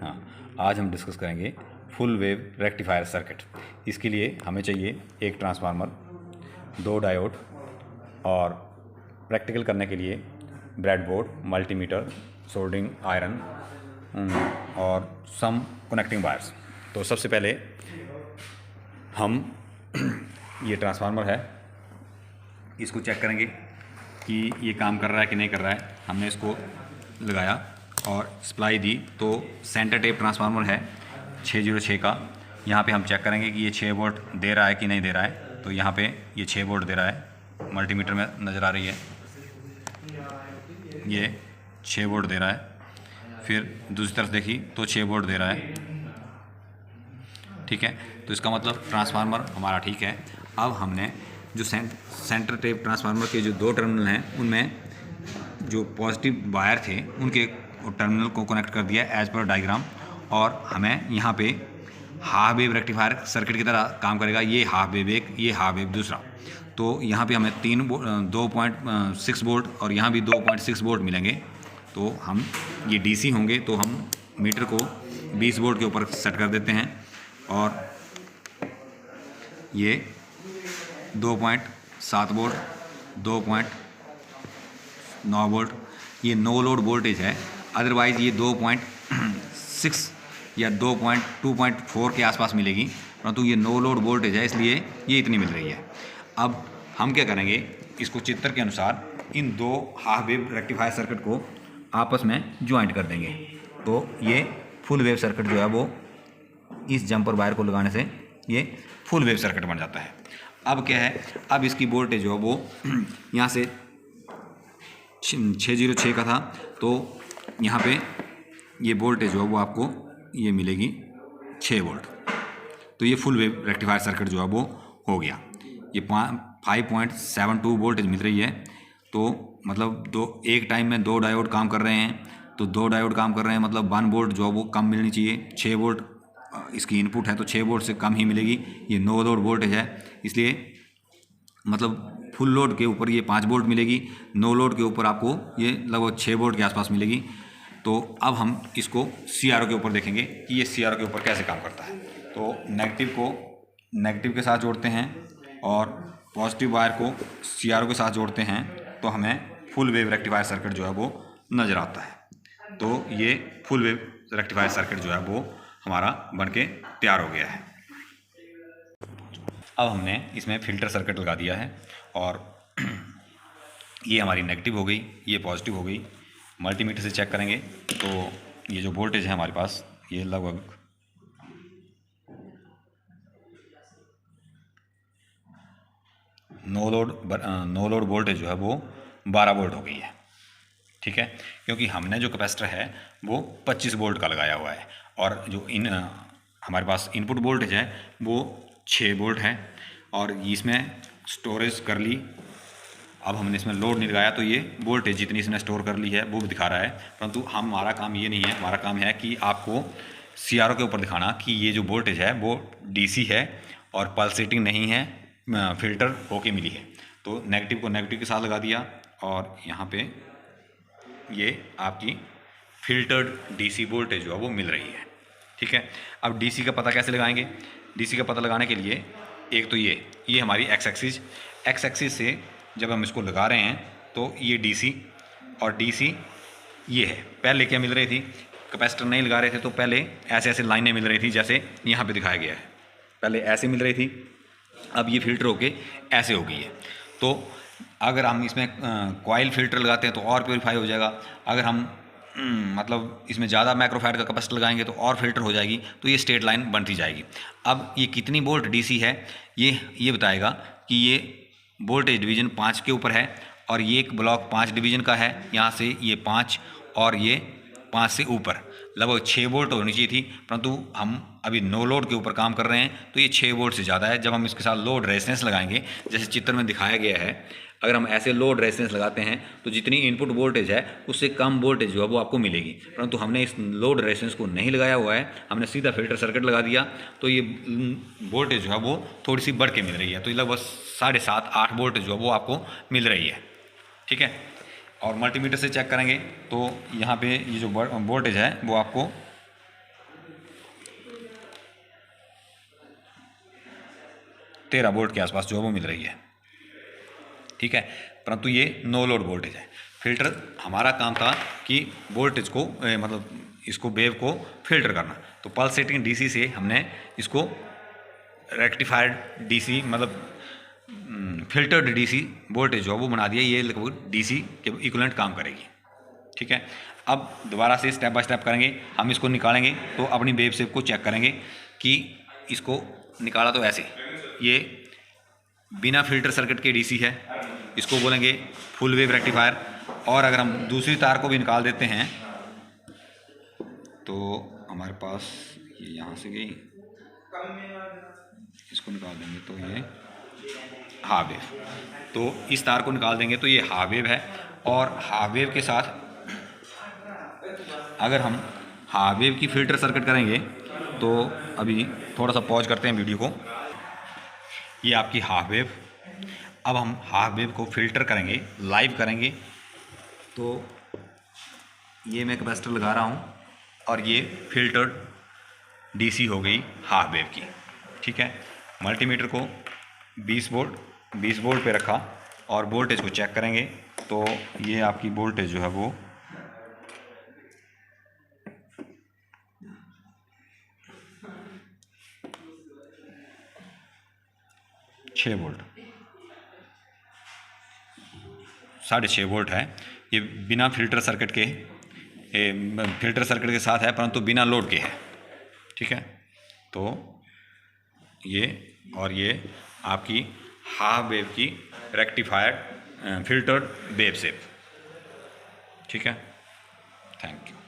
हाँ, आज हम डिस्कस करेंगे फुल वेव रेक्टिफायर सर्किट। इसके लिए हमें चाहिए एक ट्रांसफार्मर, 2 डायोड और प्रैक्टिकल करने के लिए ब्रेडबोर्ड, मल्टीमीटर, सोल्डरिंग आयरन और सम कनेक्टिंग वायर्स। तो सबसे पहले हम ये ट्रांसफार्मर है, इसको चेक करेंगे कि ये काम कर रहा है कि नहीं कर रहा है। हमने इसको लगाया और सप्लाई दी, तो सेंटर टेप ट्रांसफार्मर है 606 का। यहाँ पे हम चेक करेंगे कि ये 6 वोल्ट दे रहा है कि नहीं दे रहा है। तो यहाँ पे ये 6 वोल्ट दे रहा है, मल्टीमीटर में नज़र आ रही है, ये 6 वोल्ट दे रहा है। फिर दूसरी तरफ देखी तो 6 वोल्ट दे रहा है, ठीक है। तो इसका मतलब ट्रांसफार्मर हमारा ठीक है। अब हमने जो सेंटर टेप ट्रांसफार्मर के जो 2 टर्मिनल हैं, उनमें जो पॉजिटिव वायर थे उनके टर्मिनल को कनेक्ट कर दिया एज पर डायग्राम। और हमें यहाँ पे हाफ वेव रेक्टिफायर सर्किट की तरह काम करेगा। ये हाफ वेव एक, ये हाफ वेव दूसरा। तो यहाँ पे हमें 2.6 वोल्ट और यहाँ भी 2.6 वोल्ट मिलेंगे। तो हम ये डीसी होंगे, तो हम मीटर को 20 वोल्ट के ऊपर सेट कर देते हैं। और ये 2.7 वोल्ट, 2.9 वोल्ट, ये नो लोड वोल्टेज है। अदरवाइज़ ये 2.6 या 2.4 के आसपास मिलेगी, परंतु ये नो लोड वोल्टेज है, इसलिए ये इतनी मिल रही है। अब हम क्या करेंगे, इसको चित्र के अनुसार इन 2 हाफ वेव रेक्टिफायर सर्किट को आपस में ज्वाइंट कर देंगे। तो ये फुल वेव सर्किट जो है वो इस जंपर वायर को लगाने से ये फुल वेव सर्किट बन जाता है। अब क्या है, अब इसकी वोल्टेज जो है वो यहाँ से 606 का था, तो यहाँ पे ये वोल्टेज जो है वो आपको ये मिलेगी 6 वोल्ट। तो ये फुल वेव रेक्टिफायर सर्किट जो है वो हो गया। ये 5.72 वोल्टेज मिल रही है। तो मतलब एक टाइम में 2 डायोड काम कर रहे हैं, तो 2 डायोड काम कर रहे हैं, मतलब 1 वोल्ट जो है वो कम मिलनी चाहिए। 6 वोल्ट इसकी इनपुट है, तो 6 वोल्ट से कम ही मिलेगी। ये नो लोड वोल्टेज है, इसलिए मतलब फुल लोड के ऊपर ये 5 वोल्ट मिलेगी, नो लोड के ऊपर आपको ये लगभग 6 वोल्ट के आसपास मिलेगी। तो अब हम इसको CRO के ऊपर देखेंगे कि ये CRO के ऊपर कैसे काम करता है। तो नेगेटिव को नेगेटिव के साथ जोड़ते हैं और पॉजिटिव वायर को CRO के साथ जोड़ते हैं, तो हमें फुल वेव रेक्टिफायर सर्किट जो है वो नज़र आता है। तो ये फुल वेव रेक्टिफायर सर्किट जो है वो हमारा बनके तैयार हो गया है। अब हमने इसमें फ़िल्टर सर्किट लगा दिया है और ये हमारी नेगेटिव हो गई, ये पॉजिटिव हो गई। मल्टीमीटर से चेक करेंगे तो ये जो वोल्टेज है हमारे पास, ये लगभग नो लोड वोल्टेज जो है वो 12 वोल्ट हो गई है, ठीक है। क्योंकि हमने जो कैपेसिटर है वो 25 वोल्ट का लगाया हुआ है और जो हमारे पास इनपुट वोल्टेज है वो 6 वोल्ट है और इसमें स्टोरेज कर ली। अब हमने इसमें लोड नहीं लगाया, तो ये वोल्टेज जितनी इसने स्टोर कर ली है वो भी दिखा रहा है। परंतु हमारा काम ये नहीं है, हमारा काम है कि आपको CRO के ऊपर दिखाना कि ये जो वोल्टेज है वो DC है और पल्सेटिंग नहीं है, फिल्टर होके मिली है। तो नेगेटिव को नेगेटिव के साथ लगा दिया और यहाँ पे ये आपकी फिल्टर्ड DC वोल्टेज जो है वो मिल रही है, ठीक है। अब DC का पता कैसे लगाएंगे? DC का पता लगाने के लिए एक तो ये हमारी एक्स एक्सिस से जब हम इसको लगा रहे हैं तो ये DC और DC ये है। पहले क्या मिल रही थी, कैपेसिटर नहीं लगा रहे थे तो पहले ऐसे लाइनें मिल रही थी, जैसे यहाँ पे दिखाया गया है। पहले ऐसे मिल रही थी, अब ये फिल्टर होके ऐसे हो गई है। तो अगर हम इसमें कॉइल फिल्टर लगाते हैं तो और प्योरीफाई हो जाएगा। अगर हम मतलब इसमें ज़्यादा माइक्रोफैराड का कैपेसिटर लगाएंगे तो और फिल्टर हो जाएगी, तो ये स्ट्रेट लाइन बनती जाएगी। अब ये कितनी वोल्ट DC है ये बताएगा कि ये वोल्टेज डिवीज़न 5 के ऊपर है और ये एक ब्लॉक 5 डिवीज़न का है। यहाँ से ये 5 और ये 5 से ऊपर लगभग 6 वोल्ट होनी चाहिए थी, परंतु हम अभी नो लोड के ऊपर काम कर रहे हैं तो ये 6 वोल्ट से ज़्यादा है। जब हम इसके साथ लोड रेजिस्टेंस लगाएंगे, जैसे चित्र में दिखाया गया है, अगर हम ऐसे लोड रेजिस्टेंस लगाते हैं तो जितनी इनपुट वोल्टेज है उससे कम वोल्टेज जो है वो आपको मिलेगी। परंतु हमने इस लोड रेजिस्टेंस को नहीं लगाया हुआ है, हमने सीधा फिल्टर सर्किट लगा दिया, तो ये वोल्टेज जो है वो थोड़ी सी बढ़ के मिल रही है। तो ये लगभग 7.5-8 वोल्ट जो है वो आपको मिल रही है, ठीक है। और मल्टीमीटर से चेक करेंगे तो यहाँ पे ये जो वोल्टेज है वो आपको 13 वोल्ट के आसपास जो है वो मिल रही है, ठीक है। परंतु ये नो लोड वोल्टेज है। फिल्टर हमारा काम था कि वोल्टेज को मतलब इसको वेव को फिल्टर करना। तो पल्सेटिंग डीसी से हमने इसको रेक्टिफाइड डीसी मतलब फिल्टर्ड डीसी वोल्टेज जो है वो बना दिया। ये लगभग डीसी के इक्विवेलेंट काम करेगी, ठीक है। अब दोबारा से स्टेप बाय स्टेप करेंगे, हम इसको निकालेंगे तो अपनी वेव शेप को चेक करेंगे कि इसको निकाला तो ऐसे, ये बिना फिल्टर सर्किट के डीसी है, इसको बोलेंगे फुल वेव रेक्टिफायर। और अगर हम दूसरी तार को भी निकाल देते हैं तो हमारे पास ये यहाँ से गई, इसको निकाल देंगे तो ये हाफ वेव, तो इस तार को निकाल देंगे तो ये हाफ वेव है। और हाफ वेव के साथ अगर हम हाफ वेव की फिल्टर सर्किट करेंगे तो अभी थोड़ा सा पॉज करते हैं वीडियो को। ये आपकी हाफ वेव, अब हम हाफ वेव को फिल्टर करेंगे, लाइव करेंगे। तो ये मैं कैपेसिटर लगा रहा हूँ और ये फिल्टर्ड डीसी हो गई हाफ वेव की, ठीक है। मल्टीमीटर को 20 वोल्ट पे रखा और वोल्टेज को चेक करेंगे तो ये आपकी वोल्टेज जो है वो 6 वोल्ट 6.5 वोल्ट है। ये बिना फिल्टर सर्किट के, फिल्टर सर्किट के साथ है परंतु बिना लोड के है, ठीक है। तो ये और ये आपकी हाफ वेव की रेक्टिफायर्ड फिल्टर्ड वेव शेप, ठीक है। Thank you.